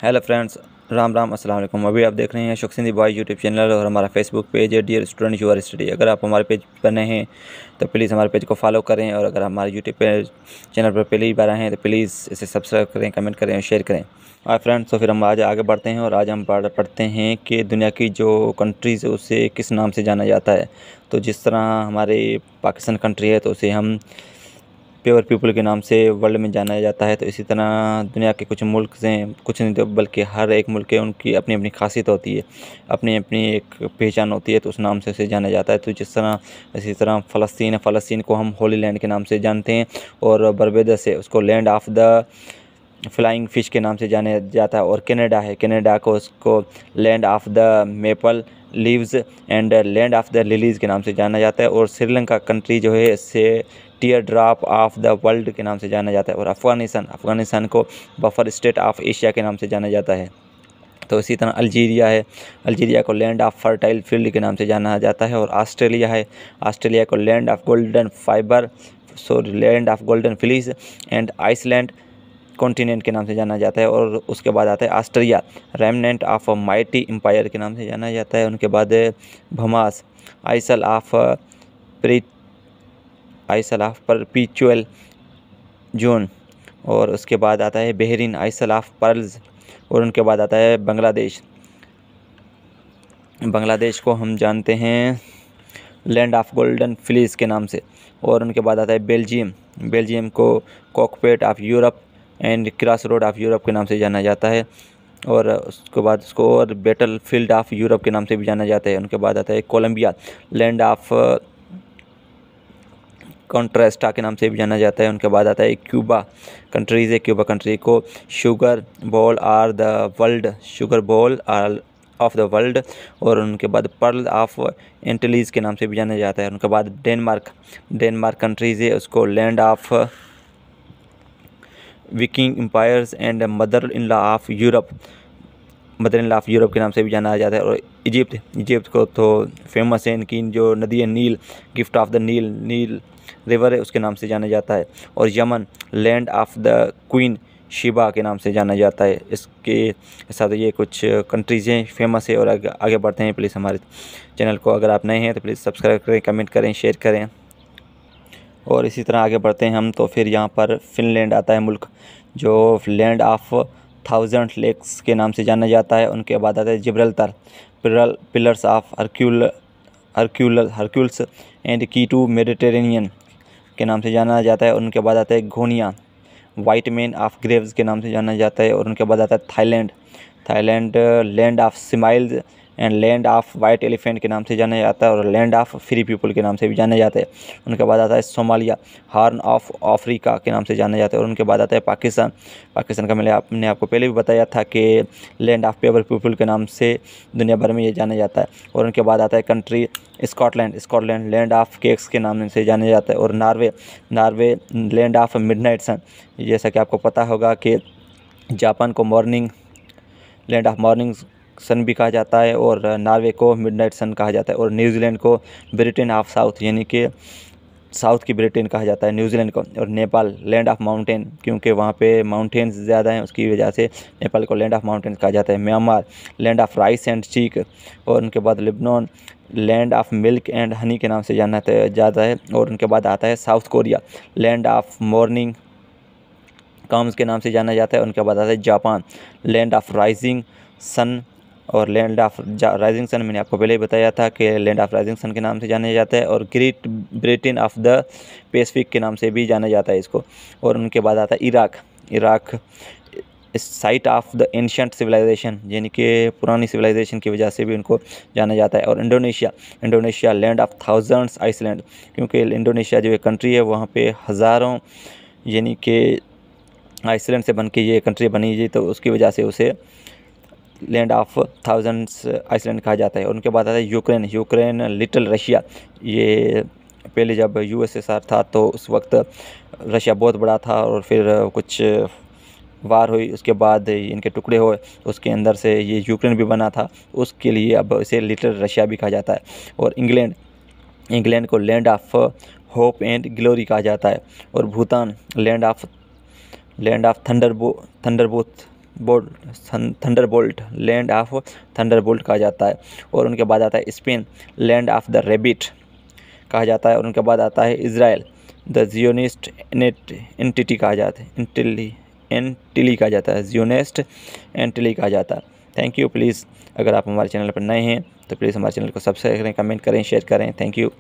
Hello friends, Ram Ram, अस्सलाम वालेकुम। अभी आप देख रहे हैं शौकसिंदी बॉय यूट्यूब चैनल और हमारा फेसबुक पेज है dear student you are study. अगर आप हमारे पेज पर नए हैं तो प्लीज़ हमारे पेज को फॉलो करें, और अगर हमारे यूट्यूब पे चैनल पर पहली बार आए हैं तो प्लीज़ इसे सब्सक्राइब करें, कमेंट करें और शेयर करें। और फ्रेंड्स, तो फिर हम आज आगे बढ़ते हैं और आज हम पढ़ते हैं कि दुनिया की जो कंट्रीज़ है उसे किस नाम से जाना जाता है। तो जिस तरह हमारे पाकिस्तान कंट्री है तो उसे हम प्योर पीपल के नाम से वर्ल्ड में जाना जाता है। तो इसी तरह दुनिया के कुछ मुल्क हैं, कुछ नहीं तो बल्कि हर एक मुल्क है उनकी अपनी अपनी खासियत होती है, अपनी अपनी एक पहचान होती है, तो उस नाम से उसे जाना जाता है। तो जिस तरह इसी तरह फ़लस्तीन है, फ़लस्तीन को हम होली लैंड के नाम से जानते हैं, और बरबेदस है उसको land of the flying fish के नाम से जाना जाता है। और कनाडा है, कनाडा को उसको land of the maple leaves and land of the lilies के नाम से जाना जाता है। और श्रीलंका कंट्री जो है इससे tier drop of the world के नाम से जाना जाता है। और अफ़गानिस्तान को बफर स्टेट ऑफ एशिया के नाम से जाना जाता है। तो इसी तरह अल्जीरिया है, अल्जीरिया को लैंड ऑफ फर्टाइल फील्ड के नाम से जाना जाता है। और ऑस्ट्रेलिया है, ऑस्ट्रेलिया को land of golden fibre land of golden fleece and island continent के नाम से जाना जाता है। और उसके बाद आता है Austria, remnant of mighty empire के नाम से जाना जाता है। उनके बाद Bahamas, isle of perpetual June. और उसके बाद आता है बहरीन, आइसल ऑफ पर्ल्स। और उनके बाद आता है बांग्लादेश, बांग्लादेश को हम जानते हैं लैंड ऑफ गोल्डन फ्लीस के नाम से। और उनके बाद आता है बेल्जियम, बेल्जियम को cockpit of Europe and cross road of Europe के नाम से जाना जाता है। और उसके बाद उसको और बैटल फील्ड ऑफ यूरोप के नाम से भी जाना जाता है। उनके बाद आता है कोलंबिया, लैंड ऑफ कॉन्ट्रास्टा के नाम से भी जाना जाता है। उनके बाद आता है क्यूबा कंट्रीज़ है, क्यूबा कंट्री को sugar ball of the world. और उनके बाद पर्ल ऑफ एंटिलीज़ के नाम से भी जाना जाता है। उनके बाद डेनमार्क कंट्रीज़ है, उसको land of Viking empires and mother in law of Europe के नाम से भी जाना जाता है। और इजिप्ट को तो फेमस है, इनकी जो नदी है Nile, gift of the Nile river है, उसके नाम से जाना जाता है। और Yemen, land of the queen Sheba के नाम से जाना जाता है। इसके साथ ये कुछ कंट्रीज़ हैं फेमस है। और आगे बढ़ते हैं, प्लीज़ हमारे चैनल को अगर आप नए हैं तो प्लीज़ सब्सक्राइब करें, कमेंट करें, शेयर करें। और इसी तरह आगे बढ़ते हैं हम, तो फिर यहाँ पर फिनलैंड आता है मुल्क, जो लैंड ऑफ 1000 लेक्स के नाम से जाना जाता है। उनके बाद आता है जिब्राल्टर, पिलर्स ऑफ हरक्यूल्स एंड की टू मेडिटेरेनियन के नाम से जाना जाता है। और उनके बाद आता है घोनिया, वाइट मैन ऑफ ग्रेव्स के नाम से जाना जाता है। और उनके बाद आता है Thailand land of smiles and land of white elephant के नाम से जाना जाता है। और लैंड ऑफ फ्री पीपल के नाम से भी जाना जाता है। उनके बाद आता है सोमालिया, हॉर्न ऑफ अफ्रीका के नाम से जाना जाता है। और उनके बाद आता है पाकिस्तान का मैंने आपको पहले भी बताया था कि लैंड ऑफ प्योर पीपल के नाम से दुनिया भर में ये जाना जाता है। और उनके बाद आता है country Scotland land of cakes के नाम से जाना जाता है। और नॉर्वे लैंड ऑफ मिडनाइट सन, जैसा कि आपको पता होगा कि जापान को लैंड ऑफ मॉर्निंग सन भी कहा जाता है, और नॉर्वे को मिडनाइट सन कहा जाता है। और न्यूजीलैंड को ब्रिटेन ऑफ साउथ, यानी कि साउथ की ब्रिटेन कहा जाता है न्यूजीलैंड को। और नेपाल लैंड ऑफ माउंटेन, क्योंकि वहाँ पे माउंटेन्स ज़्यादा हैं, उसकी वजह से नेपाल को लैंड ऑफ माउंटेन्स कहा जाता है। Myanmar land of rice and चीक। और उनके बाद Lebanon land of milk and honey के नाम से जाना जाता है। और उनके बाद आता है South Korea, land of morning calms के नाम से जाना जाता है। उनके बाद आता है Japan, land of rising sun. और लैंड ऑफ राइजिंग सन मैंने आपको पहले ही बताया था कि लैंड ऑफ राइजिंग सन के नाम से जाना जाता है। और great Britain of the Pacific के नाम से भी जाना जाता है इसको। और उनके बाद आता है Iraq site of the ancient civilisation, यानी कि पुरानी सिविलाइजेशन की वजह से भी उनको जाना जाता है। और Indonesia land of thousands island, क्योंकि इंडोनेशिया जो एक कंट्री है वहाँ पे हज़ारों यानी कि आइसलैंड से बन के ये कंट्री बनी है, तो उसकी वजह से उसे लैंड ऑफ थाउजेंड्स आइसलैंड कहा जाता है। और उनके बाद आता है यूक्रेन लिटिल रशिया। ये पहले जब यूएसएसआर था तो उस वक्त रशिया बहुत बड़ा था, और फिर कुछ वार हुई, उसके बाद इनके टुकड़े हुए, उसके अंदर से ये यूक्रेन भी बना था, उसके लिए अब इसे लिटिल रशिया भी कहा जाता है। और इंग्लैंड को land of hope and glory कहा जाता है। और Bhutan land of Thunderbolt Thunderbolt, land of Thunderbolt कहा जाता है। और उनके बाद आता है Spain, land of the rabbit कहा जाता है। और उनके बाद आता है इज़राइल, द जियोनिस्ट एंटिटी कहा जाता है, एंटिली कहा जाता है, जियोनिस्ट एंटिली कहा जाता है। Thank you. प्लीज़ अगर आप हमारे चैनल पर नए हैं तो प्लीज़ हमारे चैनल को सब्सक्राइब करें, कमेंट करें, शेयर करें। Thank you.